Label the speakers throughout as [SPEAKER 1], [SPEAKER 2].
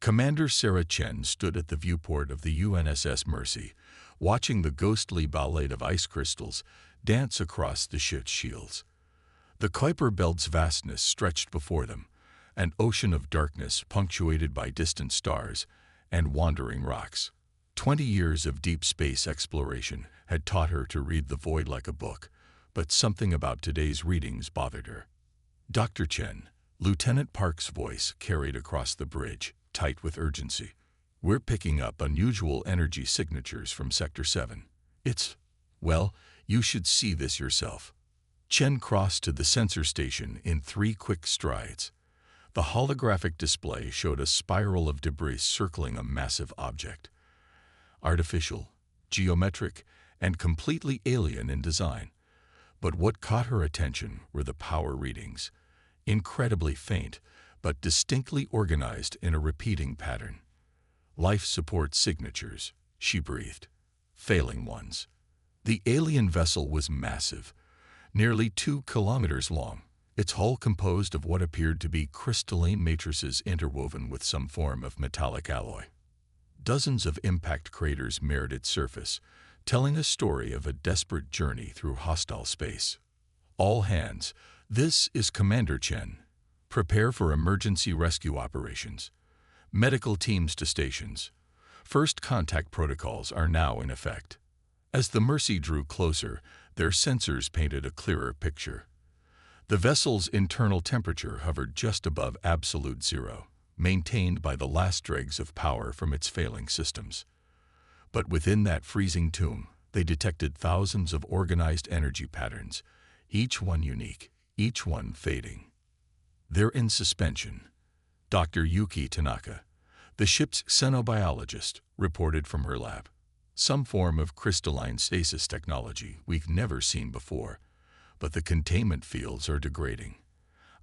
[SPEAKER 1] Commander Sarah Chen stood at the viewport of the UNSS Mercy, watching the ghostly ballet of ice crystals dance across the ship's shields. The Kuiper Belt's vastness stretched before them, an ocean of darkness punctuated by distant stars and wandering rocks. 20 years of deep space exploration had taught her to read the void like a book, but something about today's readings bothered her. Dr. Chen, Lieutenant Park's voice carried across the bridge, tight with urgency. We're picking up unusual energy signatures from Sector 7. Well, you should see this yourself. Chen crossed to the sensor station in 3 quick strides. The holographic display showed a spiral of debris circling a massive object. Artificial, geometric, and completely alien in design. But what caught her attention were the power readings. Incredibly faint, but distinctly organized in a repeating pattern. Life support signatures, she breathed. Failing ones. The alien vessel was massive, nearly 2 kilometers long, its hull composed of what appeared to be crystalline matrices interwoven with some form of metallic alloy. Dozens of impact craters mirrored its surface, telling a story of a desperate journey through hostile space. All hands, this is Commander Chen. Prepare for emergency rescue operations. Medical teams to stations. First contact protocols are now in effect. As the Mercy drew closer, their sensors painted a clearer picture. The vessel's internal temperature hovered just above absolute zero, maintained by the last dregs of power from its failing systems. But within that freezing tomb, they detected thousands of organized energy patterns, each one unique, each one fading. They're in suspension. Dr. Yuki Tanaka, the ship's xenobiologist, reported from her lab. Some form of crystalline stasis technology we've never seen before, but the containment fields are degrading.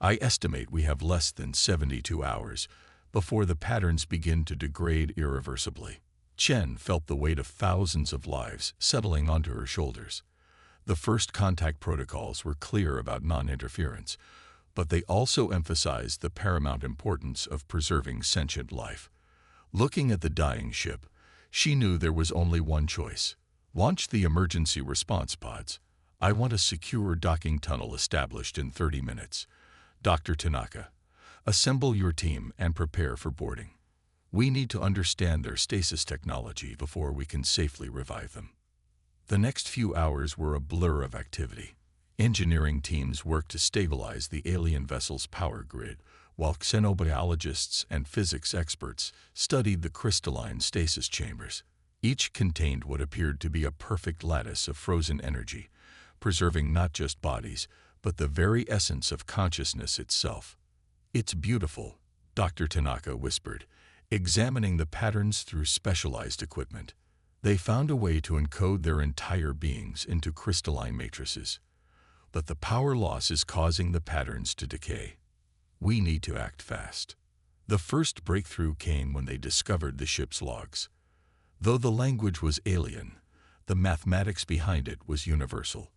[SPEAKER 1] I estimate we have less than 72 hours before the patterns begin to degrade irreversibly. Chen felt the weight of thousands of lives settling onto her shoulders. The first contact protocols were clear about non-interference, but they also emphasized the paramount importance of preserving sentient life. Looking at the dying ship, she knew there was only one choice. Launch the emergency response pods. I want a secure docking tunnel established in 30 minutes. Dr. Tanaka, assemble your team and prepare for boarding. We need to understand their stasis technology before we can safely revive them. The next few hours were a blur of activity. Engineering teams worked to stabilize the alien vessel's power grid, while xenobiologists and physics experts studied the crystalline stasis chambers. Each contained what appeared to be a perfect lattice of frozen energy, preserving not just bodies, but the very essence of consciousness itself. It's beautiful, Dr. Tanaka whispered, examining the patterns through specialized equipment. They found a way to encode their entire beings into crystalline matrices. But the power loss is causing the patterns to decay. We need to act fast. The first breakthrough came when they discovered the ship's logs. Though the language was alien, the mathematics behind it was universal.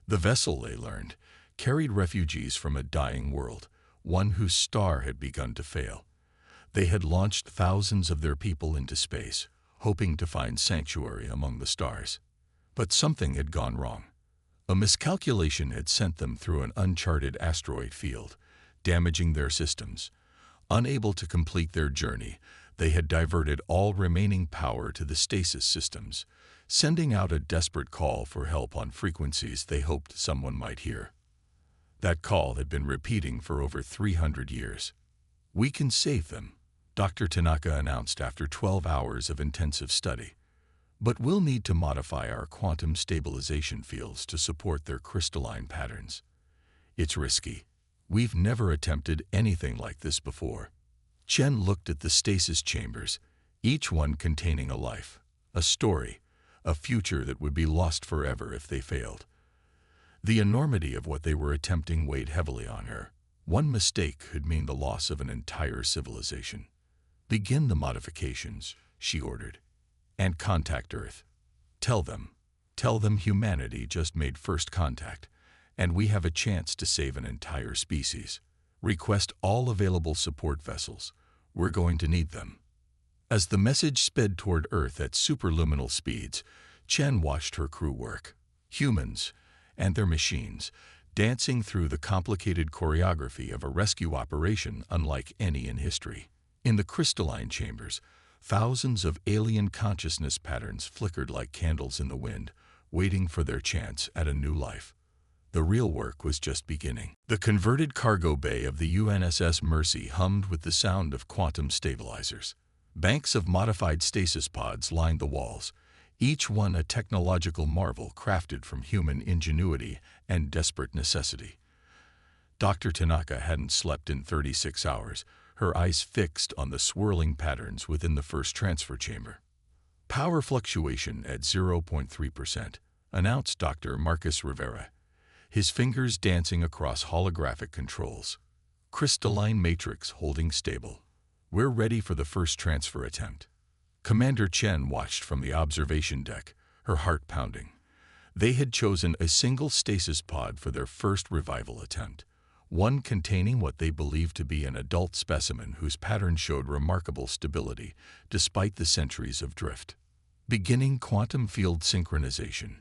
[SPEAKER 1] The vessel, they learned, carried refugees from a dying world, one whose star had begun to fail. They had launched thousands of their people into space, hoping to find sanctuary among the stars. But something had gone wrong. A miscalculation had sent them through an uncharted asteroid field, damaging their systems. Unable to complete their journey, they had diverted all remaining power to the stasis systems, sending out a desperate call for help on frequencies they hoped someone might hear. That call had been repeating for over 300 years. We can save them, Dr. Tanaka announced after 12 hours of intensive study. But we'll need to modify our quantum stabilization fields to support their crystalline patterns. It's risky. We've never attempted anything like this before. Chen looked at the stasis chambers, each one containing a life, a story, a future that would be lost forever if they failed. The enormity of what they were attempting weighed heavily on her. One mistake could mean the loss of an entire civilization. Begin the modifications, she ordered, and contact Earth. Tell them humanity just made first contact, and we have a chance to save an entire species. Request all available support vessels. We're going to need them. As the message sped toward Earth at superluminal speeds, Chen watched her crew work. Humans and their machines, dancing through the complicated choreography of a rescue operation unlike any in history. In the crystalline chambers, thousands of alien consciousness patterns flickered like candles in the wind, waiting for their chance at a new life. The real work was just beginning. The converted cargo bay of the UNSS Mercy hummed with the sound of quantum stabilizers. Banks of modified stasis pods lined the walls, each one a technological marvel crafted from human ingenuity and desperate necessity. Dr. Tanaka hadn't slept in 36 hours, her eyes fixed on the swirling patterns within the first transfer chamber. Power fluctuation at 0.3%, announced Dr. Marcus Rivera, his fingers dancing across holographic controls. Crystalline matrix holding stable. We're ready for the first transfer attempt. Commander Chen watched from the observation deck, her heart pounding. They had chosen a single stasis pod for their first revival attempt, one containing what they believed to be an adult specimen whose pattern showed remarkable stability despite the centuries of drift. Beginning quantum field synchronization,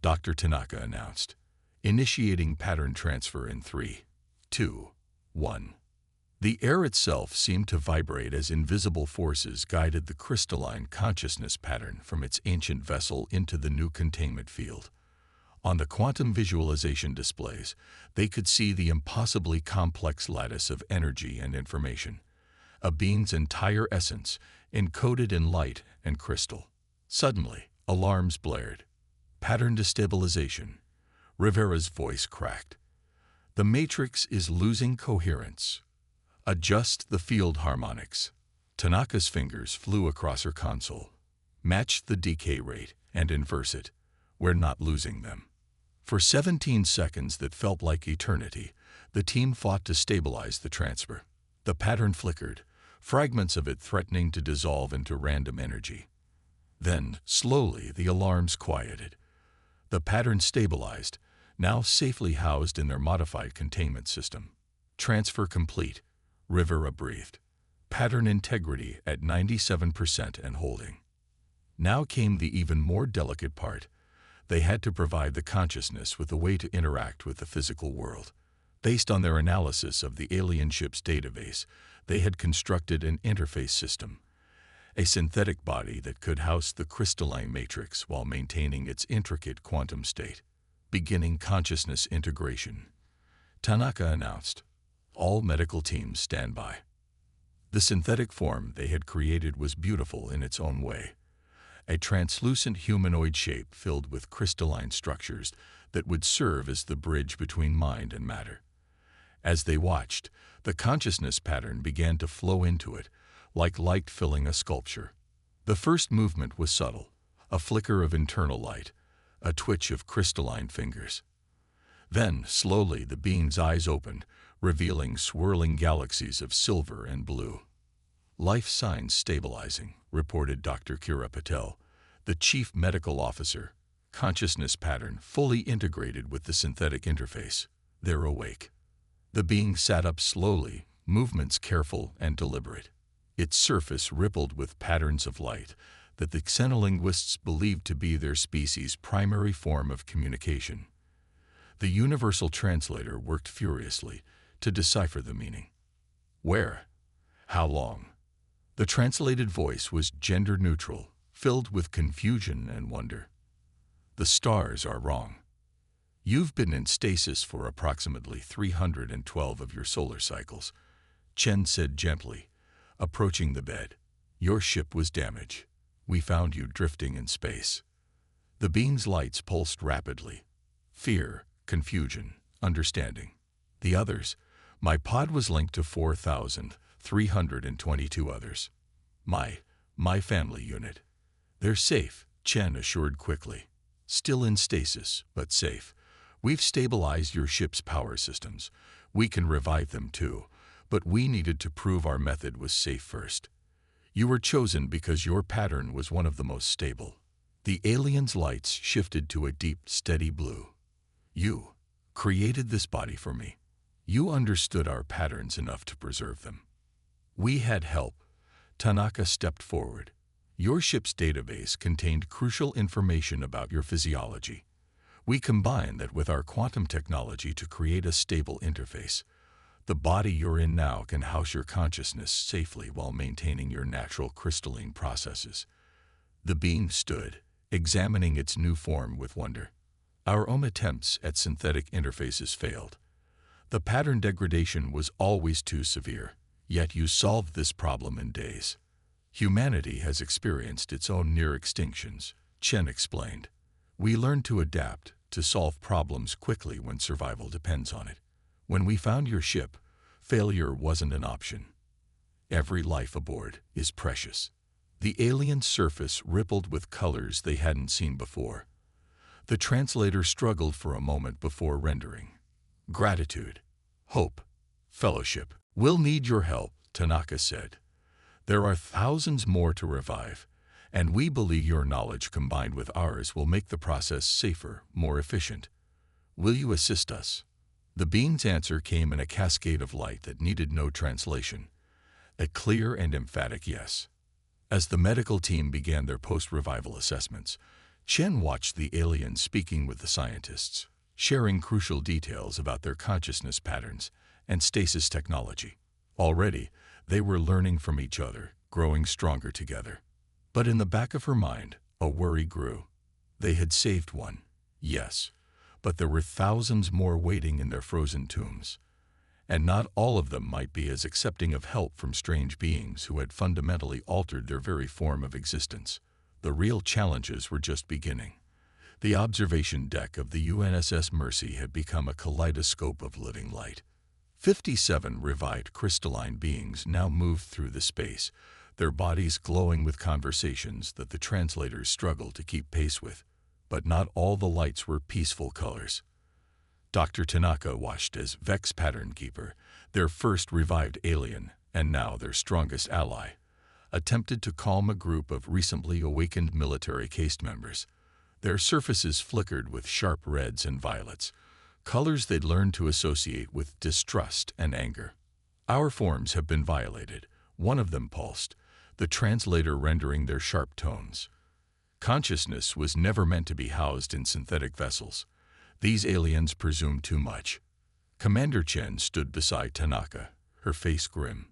[SPEAKER 1] Dr. Tanaka announced, initiating pattern transfer in 3, 2, 1. The air itself seemed to vibrate as invisible forces guided the crystalline consciousness pattern from its ancient vessel into the new containment field. On the quantum visualization displays, they could see the impossibly complex lattice of energy and information, a being's entire essence encoded in light and crystal. Suddenly, alarms blared. Pattern destabilization. Rivera's voice cracked. The matrix is losing coherence. Adjust the field harmonics. Tanaka's fingers flew across her console. Match the decay rate and inverse it. We're not losing them. For 17 seconds that felt like eternity, the team fought to stabilize the transfer. The pattern flickered, fragments of it threatening to dissolve into random energy. Then, slowly, the alarms quieted. The pattern stabilized, now safely housed in their modified containment system. Transfer complete. Rivera breathed. Pattern integrity at 97% and holding. Now came the even more delicate part. They had to provide the consciousness with a way to interact with the physical world. Based on their analysis of the alien ship's database, they had constructed an interface system, a synthetic body that could house the crystalline matrix while maintaining its intricate quantum state. Beginning consciousness integration, Tanaka announced. All medical teams stand by. The synthetic form they had created was beautiful in its own way, a translucent humanoid shape filled with crystalline structures that would serve as the bridge between mind and matter. As they watched, the consciousness pattern began to flow into it, like light filling a sculpture. The first movement was subtle, a flicker of internal light, a twitch of crystalline fingers. Then, slowly, the being's eyes opened, revealing swirling galaxies of silver and blue. Life signs stabilizing, reported Dr. Kira Patel, the chief medical officer, consciousness pattern fully integrated with the synthetic interface. They're awake. The being sat up slowly, movements careful and deliberate. Its surface rippled with patterns of light that the xenolinguists believed to be their species' primary form of communication. The universal translator worked furiously to decipher the meaning. Where? How long? The translated voice was gender-neutral, filled with confusion and wonder. The stars are wrong. You've been in stasis for approximately 312 of your solar cycles, Chen said gently, approaching the bed. Your ship was damaged. We found you drifting in space. The being's lights pulsed rapidly. Fear, confusion, understanding. The others, my pod was linked to 4,322 others. My family unit. They're safe, Chen assured quickly. Still in stasis, but safe. We've stabilized your ship's power systems. We can revive them too, but we needed to prove our method was safe first. You were chosen because your pattern was one of the most stable. The alien's lights shifted to a deep, steady blue. You created this body for me. You understood our patterns enough to preserve them. We had help. Tanaka stepped forward. Your ship's database contained crucial information about your physiology. We combined that with our quantum technology to create a stable interface. The body you're in now can house your consciousness safely while maintaining your natural crystalline processes. The being stood, examining its new form with wonder. Our own attempts at synthetic interfaces failed. The pattern degradation was always too severe, yet you solved this problem in days. Humanity has experienced its own near extinctions, Chen explained. We learned to adapt, to solve problems quickly when survival depends on it. When we found your ship, failure wasn't an option. Every life aboard is precious. The alien surface rippled with colors they hadn't seen before. The translator struggled for a moment before rendering. Gratitude, hope, fellowship. We'll need your help, Tanaka said. There are thousands more to revive, and we believe your knowledge combined with ours will make the process safer, more efficient. Will you assist us? The being's answer came in a cascade of light that needed no translation. A clear and emphatic yes. As the medical team began their post-revival assessments, Chen watched the aliens speaking with the scientists, sharing crucial details about their consciousness patterns and stasis technology. Already, they were learning from each other, growing stronger together. But in the back of her mind, a worry grew. They had saved one, yes, but there were thousands more waiting in their frozen tombs. And not all of them might be as accepting of help from strange beings who had fundamentally altered their very form of existence. The real challenges were just beginning. The observation deck of the UNSS Mercy had become a kaleidoscope of living light. 57 revived crystalline beings now moved through the space, their bodies glowing with conversations that the translators struggled to keep pace with. But not all the lights were peaceful colors. Dr. Tanaka watched as Vex Pattern Keeper, their first revived alien, and now their strongest ally, attempted to calm a group of recently awakened military caste members. Their surfaces flickered with sharp reds and violets, colors they'd learned to associate with distrust and anger. Our forms have been violated, one of them pulsed, the translator rendering their sharp tones. Consciousness was never meant to be housed in synthetic vessels. These aliens presumed too much. Commander Chen stood beside Tanaka, her face grim.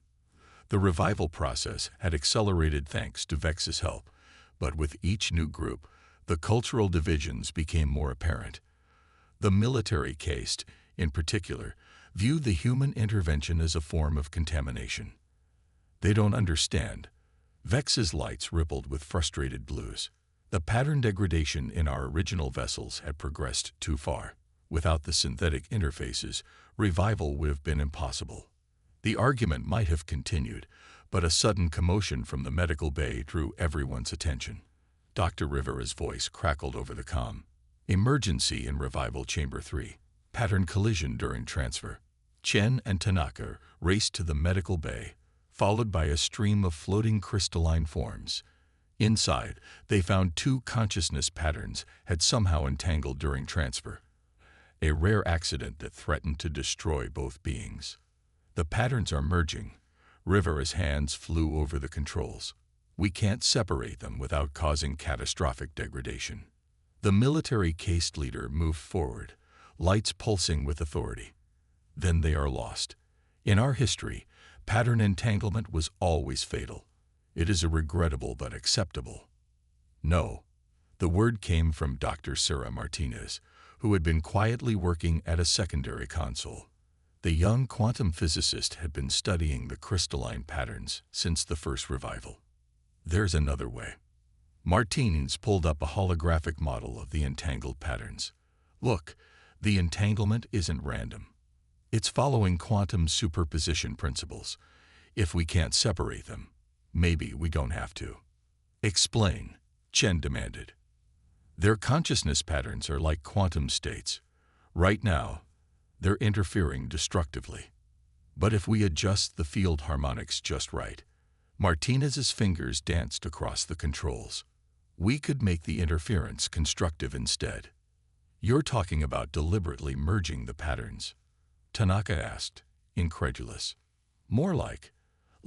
[SPEAKER 1] The revival process had accelerated thanks to Vex's help, but with each new group, the cultural divisions became more apparent. The military caste, in particular, viewed the human intervention as a form of contamination. They don't understand. Vex's lights rippled with frustrated blues. The pattern degradation in our original vessels had progressed too far. Without the synthetic interfaces, revival would have been impossible. The argument might have continued, but a sudden commotion from the medical bay drew everyone's attention. Dr. Rivera's voice crackled over the comm. Emergency in Revival Chamber 3. Pattern collision during transfer. Chen and Tanaka raced to the medical bay, followed by a stream of floating crystalline forms. Inside, they found 2 consciousness patterns had somehow entangled during transfer, a rare accident that threatened to destroy both beings. The patterns are merging. Rivera's hands flew over the controls. We can't separate them without causing catastrophic degradation. The military caste leader moved forward, lights pulsing with authority. Then they are lost. In our history, pattern entanglement was always fatal. It is a regrettable but acceptable. No. The word came from Dr. Sarah Martinez, who had been quietly working at a secondary console. The young quantum physicist had been studying the crystalline patterns since the first revival. There's another way. Martinez pulled up a holographic model of the entangled patterns. Look, the entanglement isn't random. It's following quantum superposition principles. If we can't separate them, maybe we don't have to. Explain, Chen demanded. Their consciousness patterns are like quantum states. Right now, they're interfering destructively. But if we adjust the field harmonics just right, Martinez's fingers danced across the controls. We could make the interference constructive instead. You're talking about deliberately merging the patterns? Tanaka asked, incredulous. More like,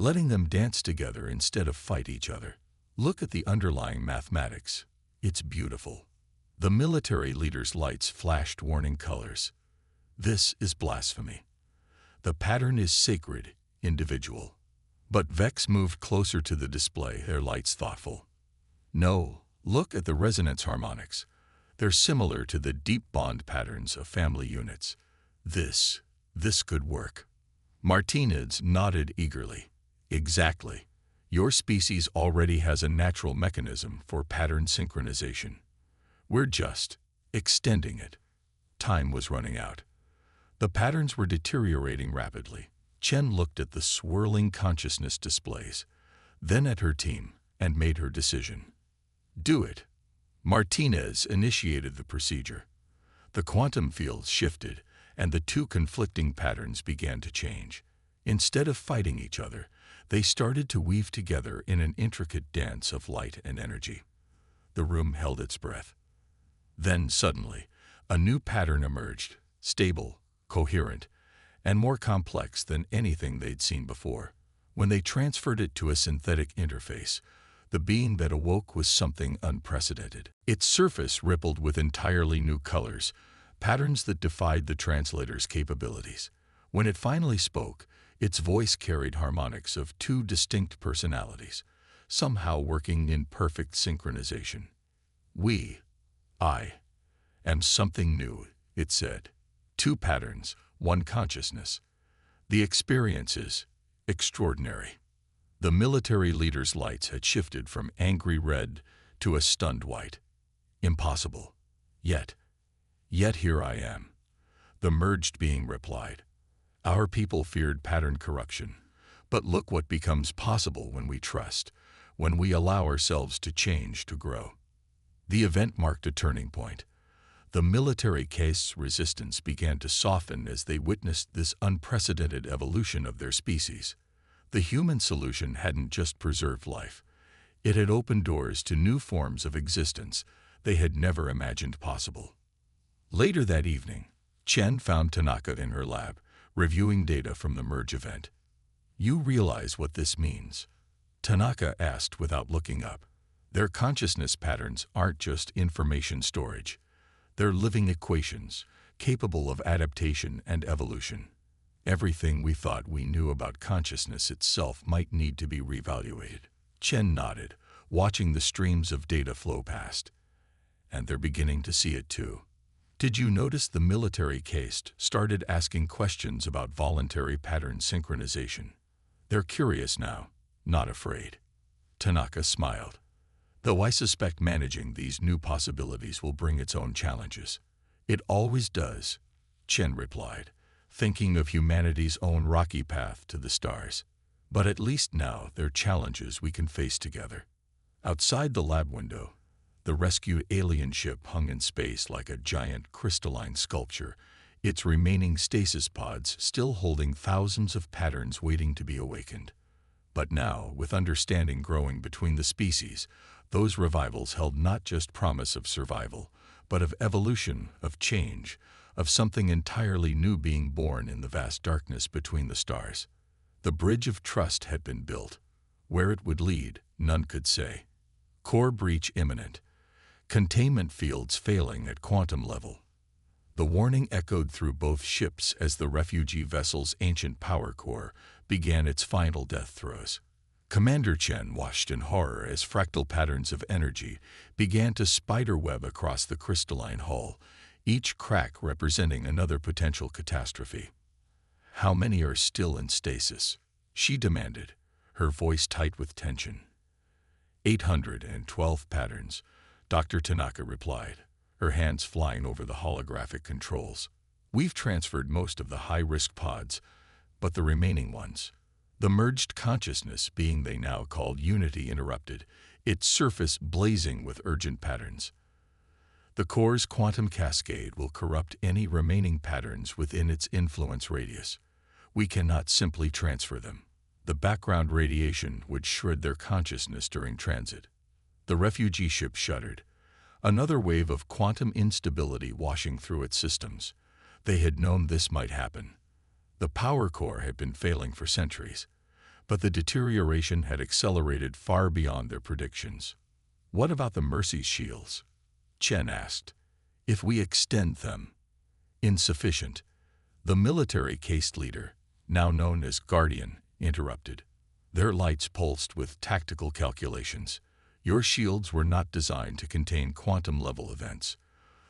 [SPEAKER 1] letting them dance together instead of fight each other. Look at the underlying mathematics. It's beautiful. The military leader's lights flashed warning colors. This is blasphemy. The pattern is sacred, individual. But Vex moved closer to the display, their lights thoughtful. No, look at the resonance harmonics. They're similar to the deep bond patterns of family units. This could work. Martinez nodded eagerly. Exactly. Your species already has a natural mechanism for pattern synchronization. We're just extending it. Time was running out. The patterns were deteriorating rapidly. Chen looked at the swirling consciousness displays, then at her team, and made her decision. Do it. Martinez initiated the procedure. The quantum fields shifted, and the two conflicting patterns began to change. Instead of fighting each other, they started to weave together in an intricate dance of light and energy. The room held its breath. Then, suddenly, a new pattern emerged, stable, coherent, and more complex than anything they'd seen before. When they transferred it to a synthetic interface, the being that awoke was something unprecedented. Its surface rippled with entirely new colors, patterns that defied the translator's capabilities. When it finally spoke, its voice carried harmonics of two distinct personalities, somehow working in perfect synchronization. I am something new, it said. Two patterns, one consciousness. The experience is extraordinary. The military leader's lights had shifted from angry red to a stunned white. Impossible. Yet here I am. The merged being replied. Our people feared pattern corruption, but look what becomes possible when we trust, when we allow ourselves to change, to grow. The event marked a turning point. The military caste's resistance began to soften as they witnessed this unprecedented evolution of their species. The human solution hadn't just preserved life. It had opened doors to new forms of existence they had never imagined possible. Later that evening, Chen found Tanaka in her lab, reviewing data from the merge event. You realize what this means? Tanaka asked without looking up. Their consciousness patterns aren't just information storage. They're living equations, capable of adaptation and evolution. Everything we thought we knew about consciousness itself might need to be reevaluated. Chen nodded, watching the streams of data flow past. And they're beginning to see it too. Did you notice the military caste started asking questions about voluntary pattern synchronization? They're curious now, not afraid. Tanaka smiled. Though I suspect managing these new possibilities will bring its own challenges. It always does, Chen replied, thinking of humanity's own rocky path to the stars. But at least now they're challenges we can face together. Outside the lab window, the rescued alien ship hung in space like a giant crystalline sculpture, its remaining stasis pods still holding thousands of patterns waiting to be awakened. But now, with understanding growing between the species, those revivals held not just promise of survival, but of evolution, of change, of something entirely new being born in the vast darkness between the stars. The bridge of trust had been built. Where it would lead, none could say. Core breach imminent. Containment fields failing at quantum level. The warning echoed through both ships as the refugee vessel's ancient power core began its final death throes. Commander Chen watched in horror as fractal patterns of energy began to spiderweb across the crystalline hull, each crack representing another potential catastrophe. How many are still in stasis? She demanded, her voice tight with tension. 812 patterns, Dr. Tanaka replied, her hands flying over the holographic controls. We've transferred most of the high-risk pods, but the remaining ones, the merged consciousness being they now called Unity, interrupted, its surface blazing with urgent patterns. The core's quantum cascade will corrupt any remaining patterns within its influence radius. We cannot simply transfer them. The background radiation would shred their consciousness during transit. The refugee ship shuddered, another wave of quantum instability washing through its systems. They had known this might happen. The power core had been failing for centuries, But the deterioration had accelerated far beyond their predictions. "What about the Mercy's shields?" Chen asked. "If we extend them." "Insufficient." The military caste leader, now known as Guardian, interrupted. Their lights pulsed with tactical calculations. "Your shields were not designed to contain quantum-level events.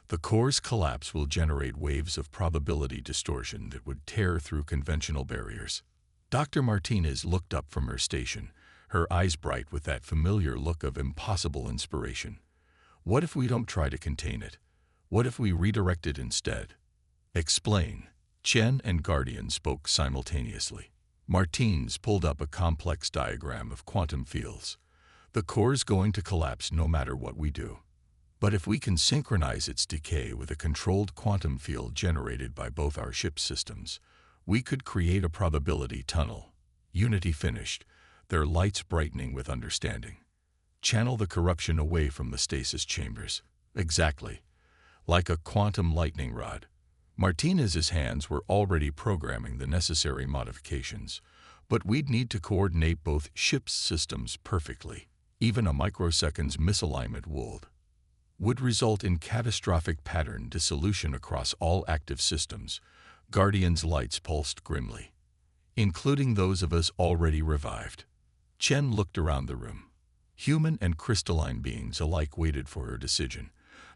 [SPEAKER 1] The core's collapse will generate waves of probability distortion that would tear through conventional barriers." Dr. Martinez looked up from her station, her eyes bright with that familiar look of impossible inspiration. "What if we don't try to contain it? What if we redirect it instead?" "Explain." Chen and Guardian spoke simultaneously. Martinez pulled up a complex diagram of quantum fields. "The core's going to collapse no matter what we do. But if we can synchronize its decay with a controlled quantum field generated by both our ship systems, we could create a probability tunnel." Unity finished, their lights brightening with understanding. "Channel the corruption away from the stasis chambers." "Exactly. Like a quantum lightning rod." Martinez's hands were already programming the necessary modifications, but we'd need to coordinate both ships' systems perfectly. Even a microsecond's misalignment would result in catastrophic pattern dissolution across all active systems. Guardian's lights pulsed grimly, including those of us already revived. Chen looked around the room. Human and crystalline beings alike waited for her decision,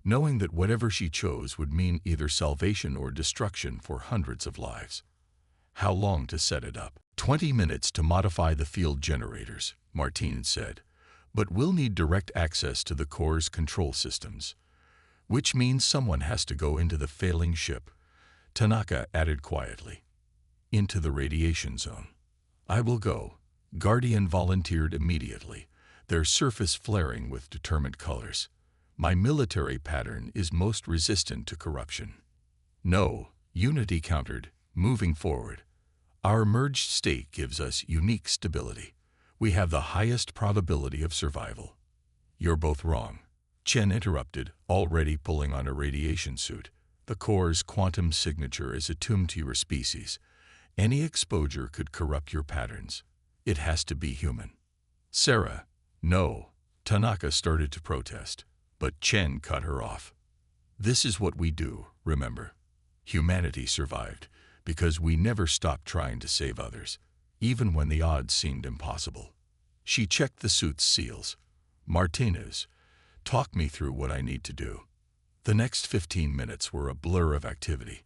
[SPEAKER 1] knowing that whatever she chose would mean either salvation or destruction for hundreds of lives. "How long to set it up?" 20 minutes to modify the field generators," Martinez said. "But we'll need direct access to the core's control systems." "Which means someone has to go into the failing ship," Tanaka added quietly. "Into the radiation zone." "I will go." Guardian volunteered immediately, their surface flaring with determined colors. "My military pattern is most resistant to corruption." "No," Unity countered, moving forward. "Our merged state gives us unique stability. We have the highest probability of survival." "You're both wrong," Chen interrupted, already pulling on a radiation suit. "The core's quantum signature is attuned to your species. Any exposure could corrupt your patterns. It has to be human." "Sarah." "No." Tanaka started to protest, but Chen cut her off. "This is what we do, remember. Humanity survived because we never stopped trying to save others, even when the odds seemed impossible." She checked the suit's seals. "Martinez, talk me through what I need to do." The next 15 minutes were a blur of activity.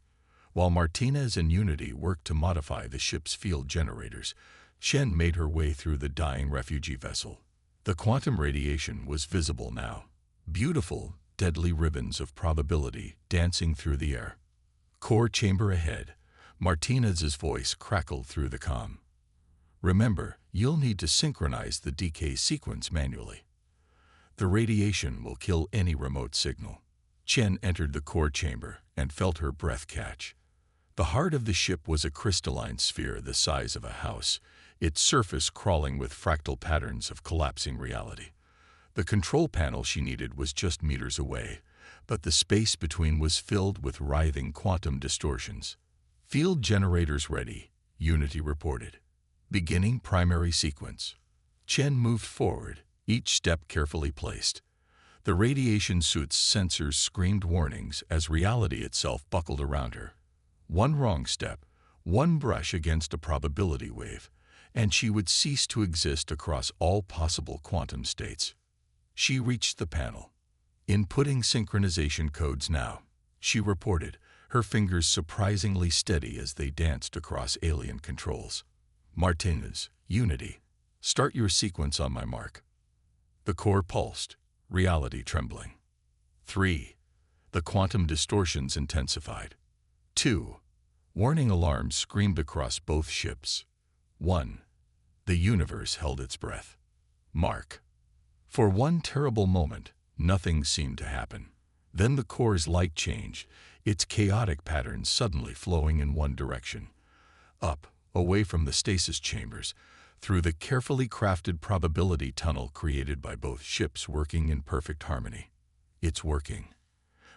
[SPEAKER 1] While Martinez and Unity worked to modify the ship's field generators, Chen made her way through the dying refugee vessel. The quantum radiation was visible now. Beautiful, deadly ribbons of probability dancing through the air. "Core chamber ahead," Martinez's voice crackled through the comm. "Remember, you'll need to synchronize the decay sequence manually. The radiation will kill any remote signal." Chen entered the core chamber and felt her breath catch. The heart of the ship was a crystalline sphere the size of a house, its surface crawling with fractal patterns of collapsing reality. The control panel she needed was just meters away, but the space between was filled with writhing quantum distortions. "Field generators ready," Unity reported. "Beginning primary sequence." Chen moved forward, each step carefully placed. The radiation suit's sensors screamed warnings as reality itself buckled around her. One wrong step, one brush against a probability wave, and she would cease to exist across all possible quantum states. She reached the panel. "Inputting synchronization codes now," she reported, her fingers surprisingly steady as they danced across alien controls. "Martinez, Unity, start your sequence on my mark." The core pulsed, reality trembling. 3. The quantum distortions intensified. 2. Warning alarms screamed across both ships. 1. The universe held its breath. Mark. For one terrible moment, nothing seemed to happen. Then the core's light changed, its chaotic patterns suddenly flowing in one direction. Up, away from the stasis chambers, through the carefully crafted probability tunnel created by both ships working in perfect harmony. "It's working."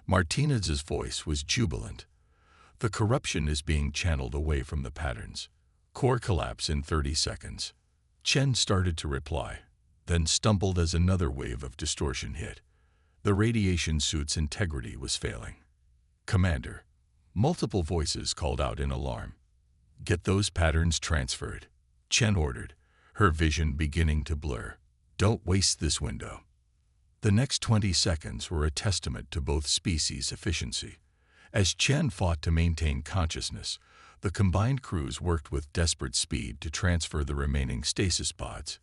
[SPEAKER 1] Martinez's voice was jubilant. "The corruption is being channeled away from the patterns. Core collapse in 30 seconds. Chen started to reply, then stumbled as another wave of distortion hit. The radiation suit's integrity was failing. "Commander," multiple voices called out in alarm. "Get those patterns transferred," Chen ordered, her vision beginning to blur. "Don't waste this window." The next 20 seconds were a testament to both species' efficiency. As Chen fought to maintain consciousness, the combined crews worked with desperate speed to transfer the remaining stasis pods.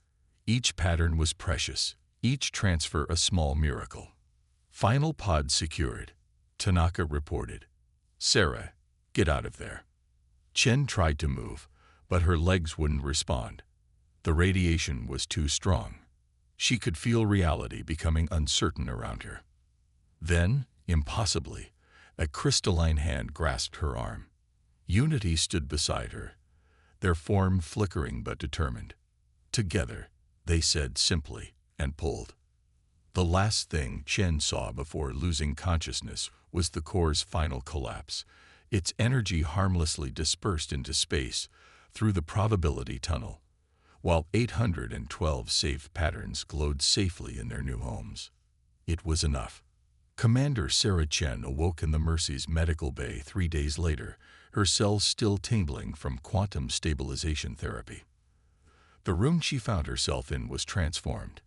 [SPEAKER 1] Each pattern was precious, each transfer a small miracle. "Final pod secured," Tanaka reported. "Sarah, get out of there." Chen tried to move, but her legs wouldn't respond. The radiation was too strong. She could feel reality becoming uncertain around her. Then, impossibly, a crystalline hand grasped her arm. Unity stood beside her, their form flickering but determined. "Together," they said simply, and pulled. The last thing Chen saw before losing consciousness was the core's final collapse, its energy harmlessly dispersed into space through the probability tunnel, while 812 safe patterns glowed safely in their new homes. It was enough. Commander Sarah Chen awoke in the Mercy's medical bay 3 days later, her cells still tingling from quantum stabilization therapy. The room she found herself in was transformed.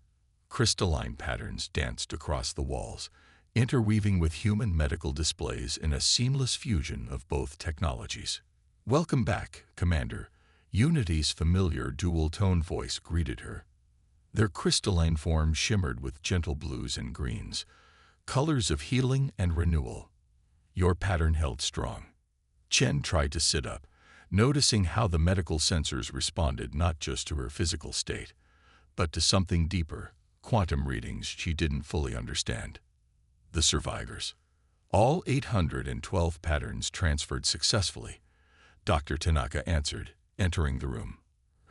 [SPEAKER 1] Crystalline patterns danced across the walls, interweaving with human medical displays in a seamless fusion of both technologies. "Welcome back, Commander," Unity's familiar dual-tone voice greeted her. Their crystalline form shimmered with gentle blues and greens, colors of healing and renewal. Your pattern held strong. Chen tried to sit up, noticing how the medical sensors responded not just to her physical state, but to something deeper, quantum readings she didn't fully understand. The survivors. All 812 patterns transferred successfully, Dr. Tanaka answered, entering the room.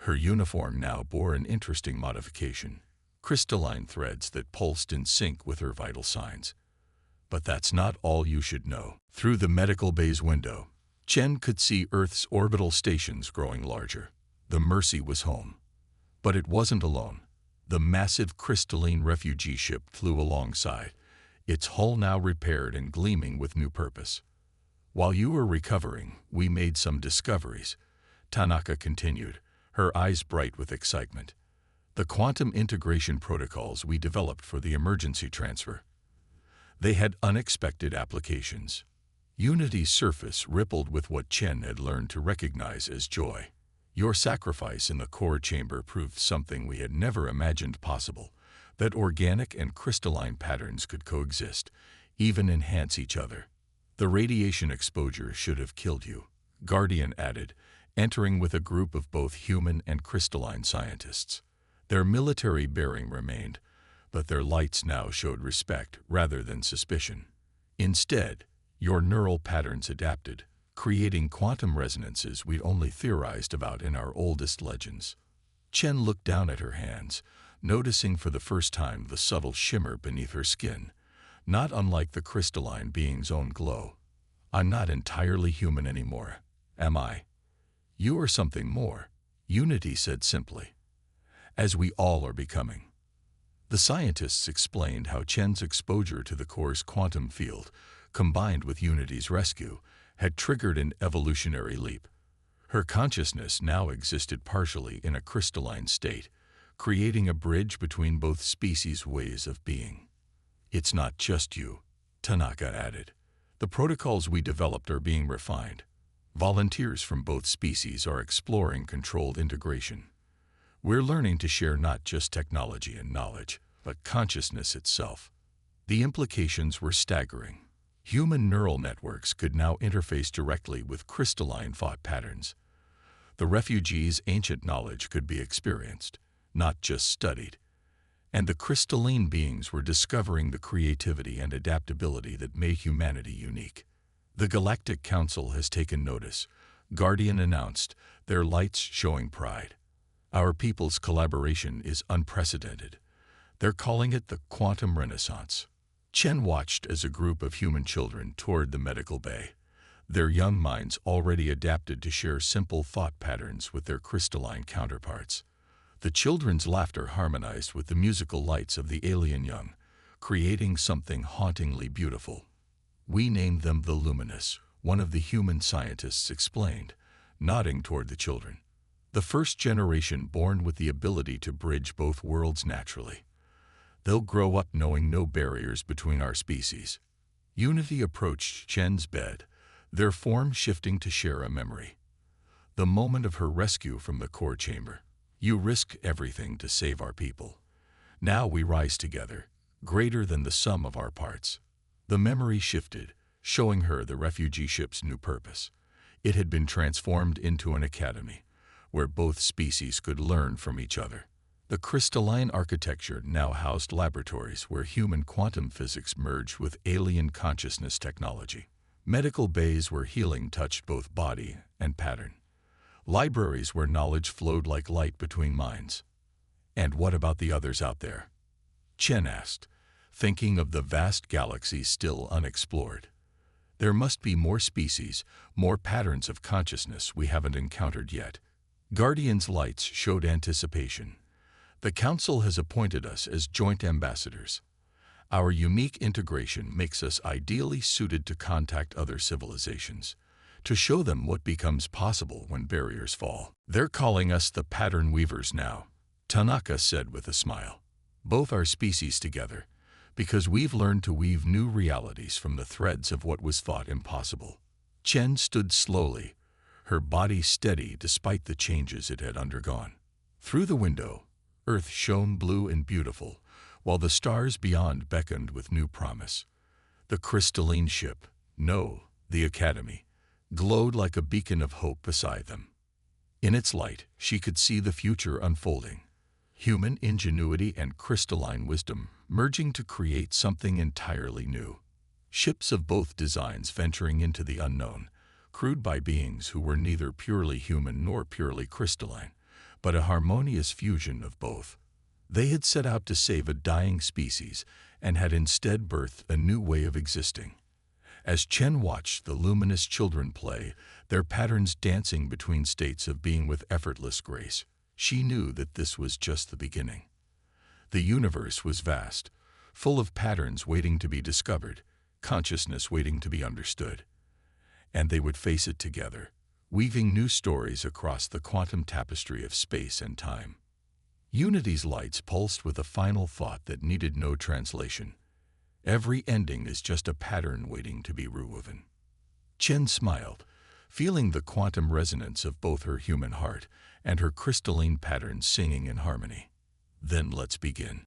[SPEAKER 1] Her uniform now bore an interesting modification, crystalline threads that pulsed in sync with her vital signs. But that's not all you should know. Through the medical bay's window, Chen could see Earth's orbital stations growing larger. The Mercy was home. But it wasn't alone. The massive crystalline refugee ship flew alongside, its hull now repaired and gleaming with new purpose. "While you were recovering, we made some discoveries," Tanaka continued, her eyes bright with excitement. "The quantum integration protocols we developed for the emergency transfer. They had unexpected applications." Unity's surface rippled with what Chen had learned to recognize as joy. "Your sacrifice in the core chamber proved something we had never imagined possible, that organic and crystalline patterns could coexist, even enhance each other. The radiation exposure should have killed you," Guardian added, entering with a group of both human and crystalline scientists. Their military bearing remained, but their lights now showed respect rather than suspicion. "Instead, your neural patterns adapted, creating quantum resonances we'd only theorized about in our oldest legends." Chen looked down at her hands, noticing for the first time the subtle shimmer beneath her skin, not unlike the crystalline being's own glow. "I'm not entirely human anymore, am I?" "You are something more," Unity said simply. "As we all are becoming." The scientists explained how Chen's exposure to the core's quantum field, combined with Unity's rescue, had triggered an evolutionary leap. Her consciousness now existed partially in a crystalline state, creating a bridge between both species' ways of being. "It's not just you," Tanaka added. "The protocols we developed are being refined. Volunteers from both species are exploring controlled integration. We're learning to share not just technology and knowledge, but consciousness itself." The implications were staggering. Human neural networks could now interface directly with crystalline thought patterns. The refugees' ancient knowledge could be experienced, not just studied. And the crystalline beings were discovering the creativity and adaptability that made humanity unique. "The Galactic Council has taken notice," Guardian announced, their lights showing pride. "Our people's collaboration is unprecedented. They're calling it the Quantum Renaissance." Chen watched as a group of human children toured the medical bay, their young minds already adapted to share simple thought patterns with their crystalline counterparts. The children's laughter harmonized with the musical lights of the alien young, creating something hauntingly beautiful. "We named them the Luminous," one of the human scientists explained, nodding toward the children. "The first generation born with the ability to bridge both worlds naturally. They'll grow up knowing no barriers between our species." Unity approached Chen's bed, their form shifting to share a memory. The moment of her rescue from the core chamber. "You risked everything to save our people. Now we rise together, greater than the sum of our parts." The memory shifted, showing her the refugee ship's new purpose. It had been transformed into an academy, where both species could learn from each other. The crystalline architecture now housed laboratories where human quantum physics merged with alien consciousness technology. Medical bays where healing touched both body and pattern. Libraries where knowledge flowed like light between minds. "And what about the others out there?" Chen asked, thinking of the vast galaxies still unexplored. "There must be more species, more patterns of consciousness we haven't encountered yet." Guardian's lights showed anticipation. "The Council has appointed us as joint ambassadors. Our unique integration makes us ideally suited to contact other civilizations, to show them what becomes possible when barriers fall." "They're calling us the Pattern Weavers now," Tanaka said with a smile. "Both our species together, because we've learned to weave new realities from the threads of what was thought impossible." Chen stood slowly, her body steady despite the changes it had undergone. Through the window, Earth shone blue and beautiful, while the stars beyond beckoned with new promise. The crystalline ship, no, the Academy, glowed like a beacon of hope beside them. In its light, she could see the future unfolding. Human ingenuity and crystalline wisdom merging to create something entirely new. Ships of both designs venturing into the unknown, crewed by beings who were neither purely human nor purely crystalline, but a harmonious fusion of both. They had set out to save a dying species and had instead birthed a new way of existing. As Chen watched the luminous children play, their patterns dancing between states of being with effortless grace, she knew that this was just the beginning. The universe was vast, full of patterns waiting to be discovered, consciousness waiting to be understood. And they would face it together, weaving new stories across the quantum tapestry of space and time. Unity's lights pulsed with a final thought that needed no translation. Every ending is just a pattern waiting to be rewoven. Chen smiled, feeling the quantum resonance of both her human heart and her crystalline patterns singing in harmony. "Then let's begin."